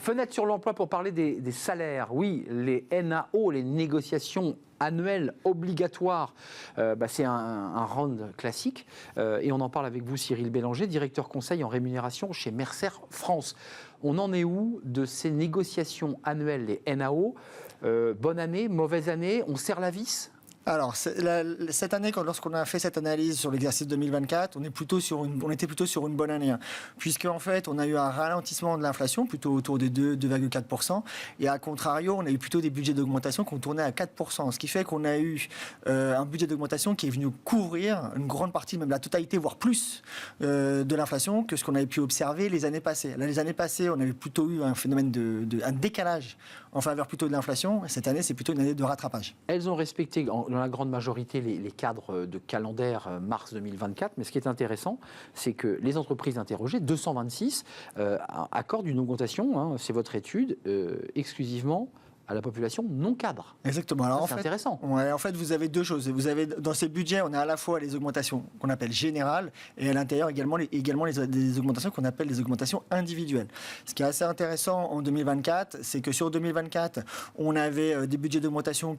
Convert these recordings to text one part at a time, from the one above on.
Fenêtre sur l'emploi pour parler des salaires. Oui, les NAO, les négociations annuelles obligatoires, c'est un round classique. Et on en parle avec vous, Cyril Bélanger, directeur conseil en rémunération chez Mercer France. On en est où de ces négociations annuelles, les NAO? Bonne année, mauvaise année, on serre la vis? Alors, cette année, lorsqu'on a fait cette analyse sur l'exercice 2024, on était plutôt sur une bonne année. Puisqu'en fait, on a eu un ralentissement de l'inflation, plutôt autour de 2,4%. Et à contrario, on a eu plutôt des budgets d'augmentation qui ont tourné à 4%. Ce qui fait qu'on a eu un budget d'augmentation qui est venu couvrir une grande partie, même la totalité, voire plus, de l'inflation que ce qu'on avait pu observer les années passées. Là, les années passées, on avait plutôt eu un phénomène un décalage en faveur plutôt de l'inflation. Cette année, c'est plutôt une année de rattrapage. Elles ont respecté dans la grande majorité les cadres de calendaire mars 2024, mais ce qui est intéressant, c'est que les entreprises interrogées, 226, accordent une augmentation, c'est votre étude, exclusivement à la population non cadre. Exactement. Alors, c'est intéressant. Ouais, en fait, vous avez deux choses. Vous avez, dans ces budgets, on a à la fois les augmentations qu'on appelle générales et à l'intérieur également les augmentations qu'on appelle les augmentations individuelles. Ce qui est assez intéressant en 2024, c'est que sur 2024, on avait des budgets d'augmentation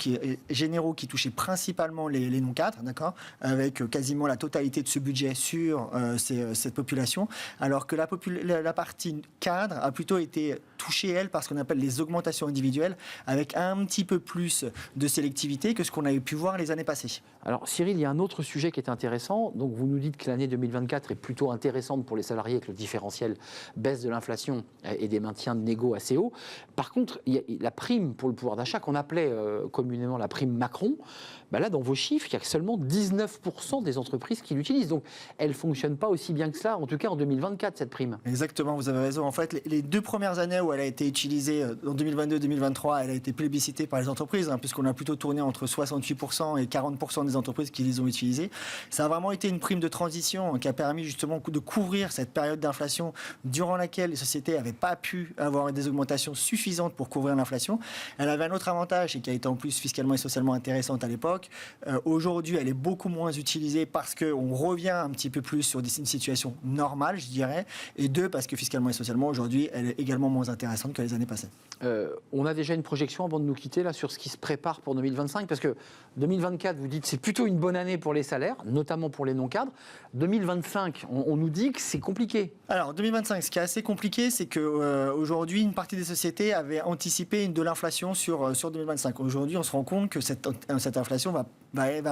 généraux qui touchaient principalement les non-cadres, d'accord, avec quasiment la totalité de ce budget sur cette population, alors que la partie cadre a plutôt été touchée, elle, par ce qu'on appelle les augmentations individuelles, avec un petit peu plus de sélectivité que ce qu'on avait pu voir les années passées. Alors Cyril, il y a un autre sujet qui est intéressant. Donc vous nous dites que l'année 2024 est plutôt intéressante pour les salariés avec le différentiel baisse de l'inflation et des maintiens de négo assez hauts. Par contre, il y a la prime pour le pouvoir d'achat qu'on appelait communément la prime Macron. Là, dans vos chiffres, il y a seulement 19% des entreprises qui l'utilisent. Donc elle ne fonctionne pas aussi bien que ça, en tout cas en 2024, cette prime. Exactement, vous avez raison. En fait, les deux premières années où elle a été utilisée, en 2022-2023, elle a été plébiscitée par les entreprises, puisqu'on a plutôt tourné entre 68% et 40% des entreprises qui les ont utilisées. Ça a vraiment été une prime de transition qui a permis justement de couvrir cette période d'inflation durant laquelle les sociétés n'avaient pas pu avoir des augmentations suffisantes pour couvrir l'inflation. Elle avait un autre avantage et qui a été en plus fiscalement et socialement intéressante à l'époque. Aujourd'hui, elle est beaucoup moins utilisée parce qu'on revient un petit peu plus sur une situation normale, je dirais, et deux, parce que fiscalement et socialement, aujourd'hui, elle est également moins intéressante que les années passées. On a déjà une projection avant de nous quitter là, sur ce qui se prépare pour 2025, parce que 2024, vous dites c'est plutôt une bonne année pour les salaires, notamment pour les non-cadres. 2025, on nous dit que c'est compliqué. Alors 2025, ce qui est assez compliqué, c'est qu'aujourd'hui, une partie des sociétés avait anticipé de l'inflation sur 2025. Aujourd'hui, on se rend compte que cette inflation va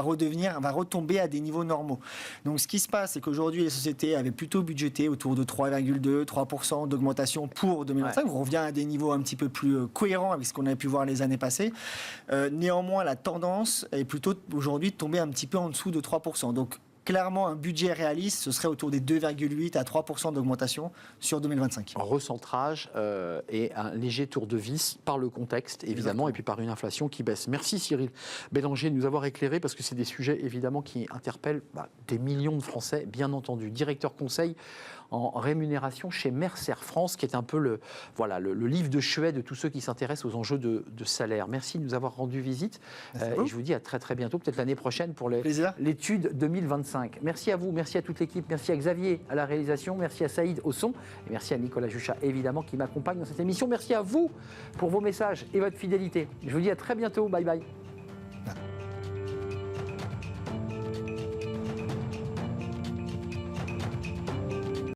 retomber à des niveaux normaux. Donc ce qui se passe, c'est qu'aujourd'hui, les sociétés avaient plutôt budgété autour de 3,2-3% d'augmentation pour 2025. Ouais. On revient à des niveaux un petit peu plus cohérents avec ce qu'on a pu voir les années passées. Néanmoins, la tendance est plutôt aujourd'hui de tomber un petit peu en dessous de 3%. Donc clairement, un budget réaliste, ce serait autour des 2,8 à 3% d'augmentation sur 2025. Recentrage et un léger tour de vis par le contexte, évidemment, exactement, et puis par une inflation qui baisse. Merci Cyril Bélanger de nous avoir éclairé, parce que c'est des sujets, évidemment, qui interpellent des millions de Français, bien entendu. Directeur conseil en rémunération chez Mercer France, qui est un peu le livre de chevet de tous ceux qui s'intéressent aux enjeux de salaire. Merci de nous avoir rendu visite. Et je vous dis à très très bientôt, peut-être l'année prochaine pour l'étude 2025. Merci à vous, merci à toute l'équipe, merci à Xavier à la réalisation, merci à Saïd au son, et merci à Nicolas Juchat, évidemment, qui m'accompagne dans cette émission. Merci à vous pour vos messages et votre fidélité. Je vous dis à très bientôt, bye bye.